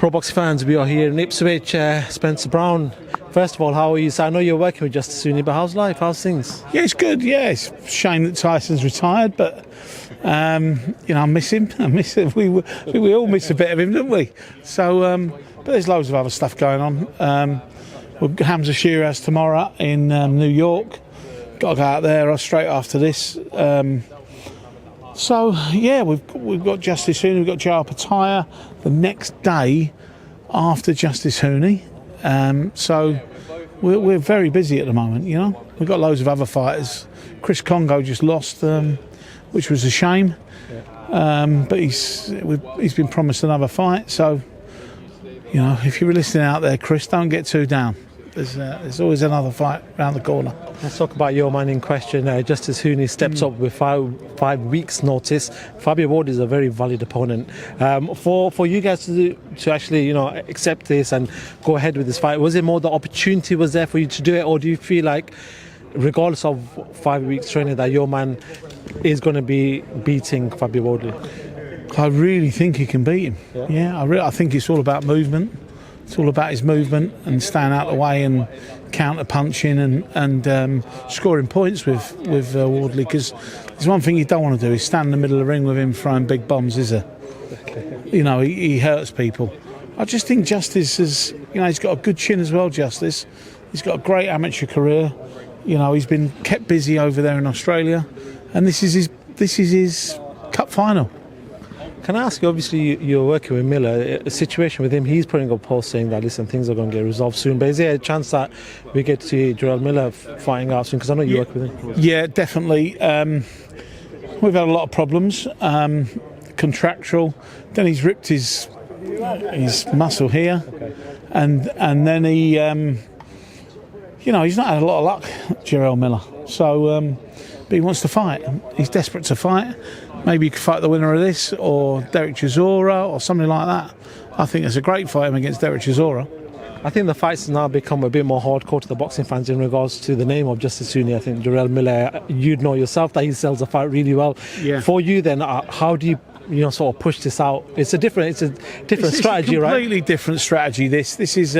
Pro Boxing fans, we are here in Ipswich. Spencer Brown, first of all, how are you? So I know you're working with Justis Huni, but how's life? How's things? Yeah, it's good. Yeah, it's a shame that Tyson's retired, but I miss him. I miss him. We all miss a bit of him, don't we? So, but there's loads of other stuff going on. We've got Hamza Sheeraz tomorrow in New York. Got to go out there straight after this. So yeah, we've got Justis Huni, we've got Jerrell Miller the next day after Justis Huni. So we're very busy at the moment. You know, we've got loads of other fighters. Chris Congo just lost, which was a shame. But he's been promised another fight. So you know, if you're listening out there, Chris, don't get too down. There's always another fight around the corner. Let's talk about your man in question. Justis Huni steps up with five weeks' notice. Fabio Wardley is a very valid opponent. For you guys to actually accept this and go ahead with this fight, was it more the opportunity was there for you to do it, or do you feel like, regardless of 5 weeks training, that your man is going to be beating Fabio Wardley? I really think he can beat him. Yeah, I think it's all about movement. It's all about his movement and staying out of the way and counter punching and scoring points with Wardley. Because there's one thing you don't want to do is stand in the middle of the ring with him throwing big bombs, is there? You know, he hurts people. I just think Justis has, he's got a good chin as well. Justis, he's got a great amateur career. You know, he's been kept busy over there in Australia, and this is his cup final. Can I ask you, obviously you're working with Miller, a situation with him, he's putting up a post saying that, listen, things are going to get resolved soon, but is there a chance that we get to see Jerrell Miller fighting out soon? Because I know you work with him. Yeah, definitely. We've had a lot of problems, contractual, then he's ripped his muscle here, and then he, he's not had a lot of luck, Jerrell Miller, so, but he wants to fight, he's desperate to fight. Maybe you could fight the winner of this, or Derek Chisora, or something like that. I think it's a great fight him against Derek Chisora. I think the fight's now become a bit more hardcore to the boxing fans in regards to the name of Justis Huni. I think Jerrell Miller, you'd know yourself that he sells the fight really well. Yeah. For you then, how do you sort of push this out? It's a different strategy, right? It's a completely different strategy. This is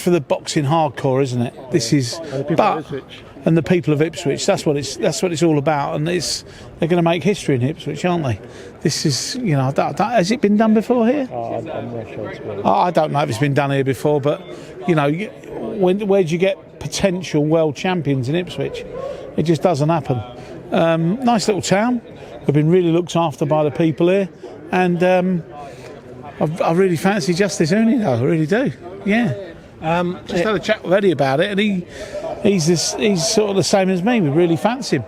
for the boxing hardcore, isn't it? This is, and the people of Ipswich. That's what it's all about, and they're going to make history in Ipswich, aren't they? This is, has it been done before here? I'm not sure it's been. I don't know if it's been done here before, but where do you get potential world champions in Ipswich? It just doesn't happen. Nice little town. We've been really looked after by the people here, and I really fancy Justis Huni, though. I really do. Yeah. Just had a chat with Eddie about it, and he's sort of the same as me. We really fancy him.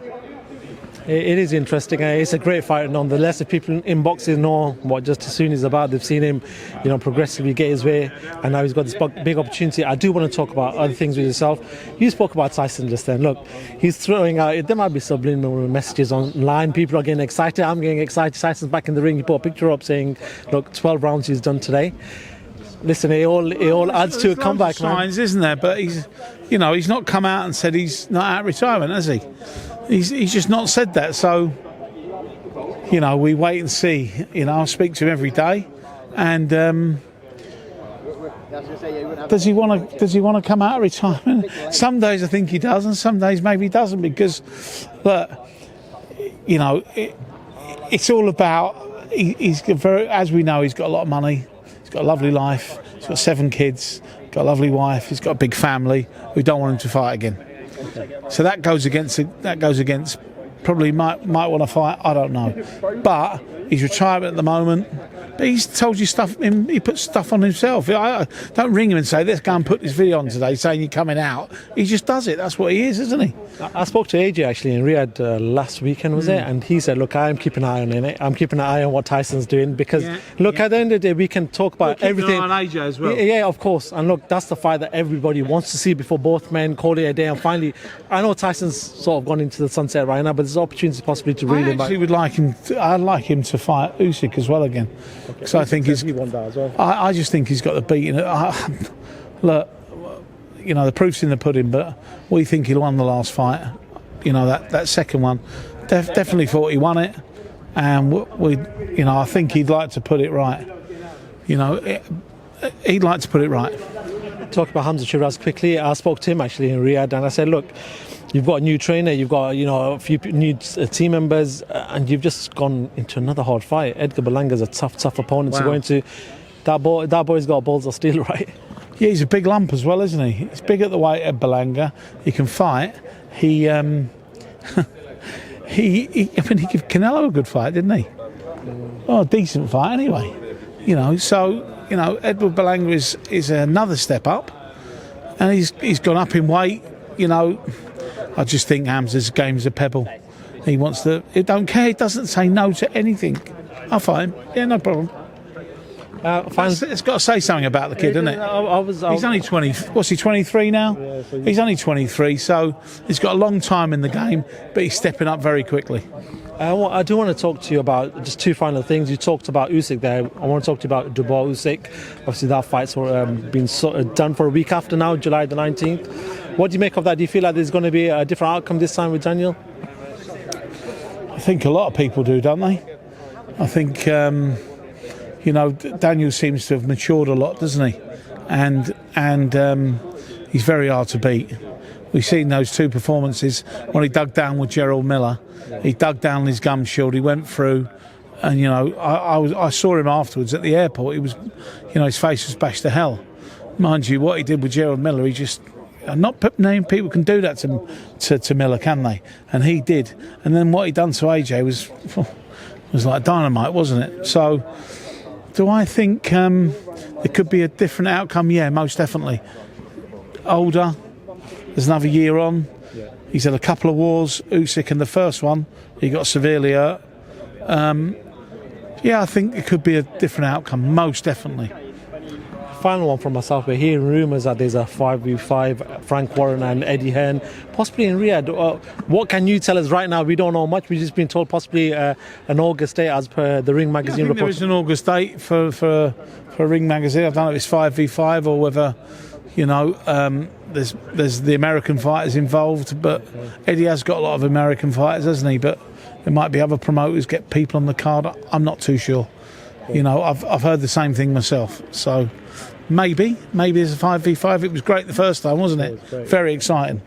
It is interesting. It's a great fight nonetheless. If people in boxing know what Justis Huni is about, they've seen him, progressively get his way, and now he's got this big opportunity. I do want to talk about other things with yourself. You spoke about Tyson just then. Look, he's throwing out, there might be subliminal messages online. People are getting excited. I'm getting excited. Tyson's back in the ring. He put a picture up saying, look, 12 rounds he's done today. Listen, it all adds to a comeback, signs, isn't there? But he's not come out and said he's not out of retirement, has he? He's just not said that. So, we wait and see. I speak to him every day, and does he want to come out of retirement? Some days I think he does, and some days maybe he doesn't, because, look, it's all about. He's very, as we know, he's got a lot of money. He's got a lovely life. He's got 7 kids. Got a lovely wife. He's got a big family. We don't want him to fight again. So that goes against. Probably might want to fight. I don't know. But he's retired at the moment. But he's told you stuff. He puts stuff on himself. I don't ring him and say, let's go and put this video on today, saying you're coming out. He just does it. That's what he is, isn't he? I spoke to AJ actually in Riyadh last weekend, was it? And he said, look, I'm keeping an eye on it. I'm keeping an eye on what Tyson's doing, because at the end of the day, we can talk about everything. An eye on AJ as well. Yeah, of course. And look, that's the fight that everybody wants to see before both men call it a day. And finally, I know Tyson's sort of gone into the sunset right now, but there's opportunity possibly to reel him back. I'd like him to fight Usyk as well again, because I think he won that as well. I just think he's got the beating. Look, the proof's in the pudding, but we think he won the last fight. That second one, definitely thought he won it, and I think he'd like to put it right. You know, he'd like to put it right. Talk about Hamza Sheeraz quickly. I spoke to him actually in Riyadh, and I said, look, you've got a new trainer, you've got a few new team members, and you've just gone into another hard fight. Edgar Berlanga's a tough opponent to go into. That boy's got balls of steel, right? Yeah, he's a big lump as well, isn't he? He's big at the weight of Berlanga. He can fight. He gave Canelo a good fight, didn't he? Oh, a decent fight anyway. You know, so Edward Berlanga is another step up, and he's gone up in weight. You know, I just think Hamza's game's a pebble. He wants to. He don't care. He doesn't say no to anything. I'll fight him. Yeah, no problem. It's got to say something about the kid, doesn't it? He's only 20. What's he, 23 now? Yeah, so he's only 23, so he's got a long time in the game, but he's stepping up very quickly. I do want to talk to you about just two final things. You talked about Usyk there. I want to talk to you about Dubois Usyk. Obviously, that fight's been done for a week after now, July the 19th. What do you make of that? Do you feel like there's going to be a different outcome this time with Daniel? I think a lot of people do, don't they? I think... Daniel seems to have matured a lot, doesn't he? And he's very hard to beat. We've seen those two performances when he dug down with Jerrell Miller. He dug down his gum shield. He went through, and I saw him afterwards at the airport. He was, his face was bashed to hell. Mind you, what he did with Jerrell Miller, he just. Not many people can do that to Miller, can they? And he did. And then what he done to AJ was like dynamite, wasn't it? So. Do I think there could be a different outcome? Yeah, most definitely. Older, there's another year on. Yeah. He's had a couple of wars. Usyk in the first one, he got severely hurt. I think it could be a different outcome, most definitely. Final one from myself. We're hearing rumours that there's a 5v5, Frank Warren and Eddie Hearn, possibly in Riyadh. What can you tell us right now? We don't know much. We've just been told possibly an August date as per the Ring magazine report. There is an August date for Ring magazine. I don't know if it's 5v5 or whether, there's the American fighters involved. But Eddie has got a lot of American fighters, hasn't he? But there might be other promoters get people on the card. I'm not too sure. I've heard the same thing myself. So. Maybe there's a 5v5. It was great the first time, wasn't it? Very exciting.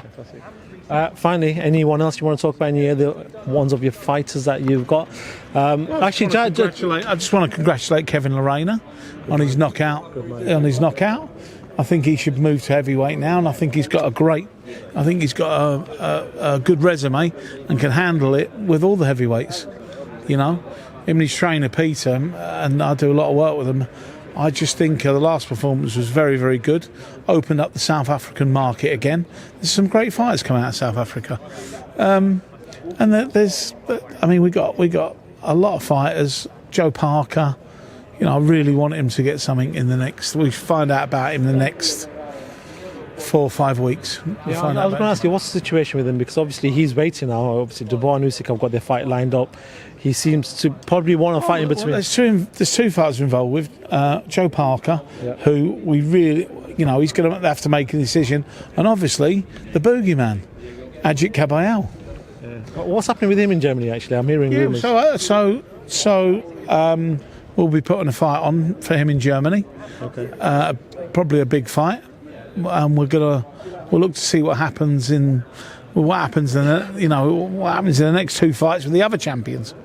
Finally, anyone else you want to talk about? Any other ones of your fighters that you've got? I just want to congratulate Kevin Lorena on his knockout. I think he should move to heavyweight now, and I think he's got a good resume and can handle it with all the heavyweights. Him and his trainer Peter, and I do a lot of work with him. I just think the last performance was very, very good. Opened up the South African market again. There's some great fighters coming out of South Africa, and we got a lot of fighters. Joe Parker, I really want him to get something in the next. We find out about him in the next 4 or 5 weeks. I was going to ask you, what's the situation with him? Because obviously he's waiting now. Obviously Dubois and Usyk have got their fight lined up. He seems to probably want to fight in between. There's two fighters involved with Joe Parker, who we really, he's going to have to make a decision, and obviously the boogeyman, Ajit Kabayel. Yeah. What's happening with him in Germany? Actually, I'm hearing rumours. So we'll be putting a fight on for him in Germany. Okay. Probably a big fight, and we'll look to see what happens in. What happens in the next 2 fights with the other champions?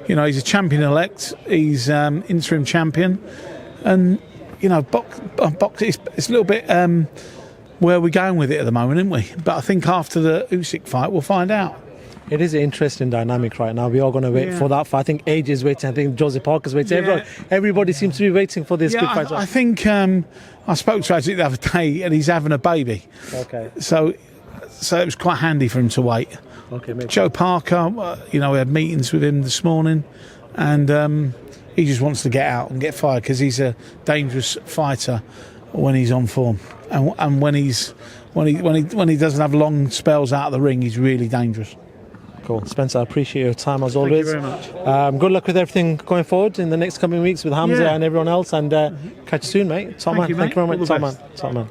He's a champion-elect. He's interim champion, and box. It's a little bit where we're going with it at the moment, isn't we? But I think after the Usyk fight, we'll find out. It is an interesting dynamic right now. We are going to wait for that fight. I think AJ is waiting. I think Joseph Parker's waiting. Yeah. Everybody seems to be waiting for this big fight. I think I spoke to Ajit the other day, and he's having a baby. Okay. So it was quite handy for him to wait. Okay, Joe Parker, we had meetings with him this morning, and he just wants to get out and get fired because he's a dangerous fighter when he's on form, and when he doesn't have long spells out of the ring, he's really dangerous. Cool, Spencer. I appreciate your time as always. Thank you very much. Good luck with everything going forward in the next coming weeks with Hamza and everyone else, and catch you soon, mate. Top man. Thank you very much. Top man.